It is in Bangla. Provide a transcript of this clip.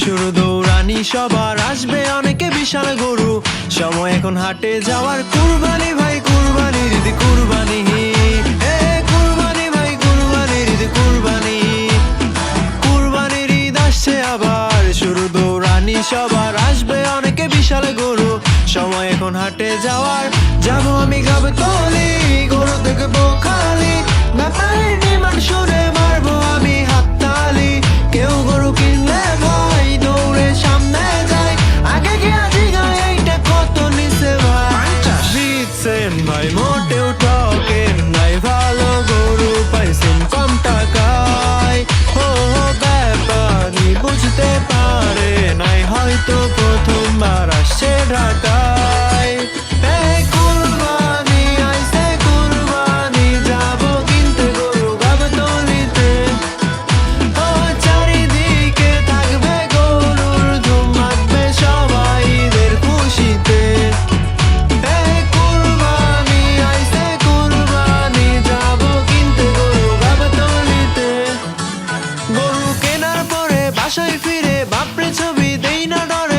শুরু দৌড়ানি, সবার আসবে অনেকে বিশাল গরু। সময় এখন হাটে যাওয়ার, কুরবানি ভাই কুরবানি, ঈদ কুরবানি, এ কুরবানি ভাই কুরবানি, ঈদ কুরবানি। কুরবানির ঈদ আসছে আবার, শুরু দৌড়ানি, সবার আসবে অনেকে বিশাল গরু। সময় এখন হাটে যাওয়ার, যাবো আমি গাবতলী, গরু দেখবো খালি, ব্যাপারীর ডিমান্ড শুনে মারবো আমি হাততালি। কেউ গরু কিনলে ভাই দৌড়ে সামনে যায়, আগে গিয়া জিগায় এইটা কত নিছে ভাই। দিচ্ছেন ভাই মোটেও ঠকেন নাই, ভালো গরু পাইছেন কম টাকায়। ও ব্যাপারী বুঝতে পারে নাই, হয়তো প্রথমবার আসছে ঢাকায়। এই কুরবানি আইছে কুরবানি, যাবো কিনতে গরু গাবতলীতে। ও চারিদিকে থাকবে গরুর ধুম, মাখবে সবাই ঈদের খুশিতে। এই কুরবানি আইছে কুরবানি, যাবো কিনতে গরু গাবতলীতে। গরু কেনার পরে বাসায় ফিরে বাপরে ছবি দেই না ডরে,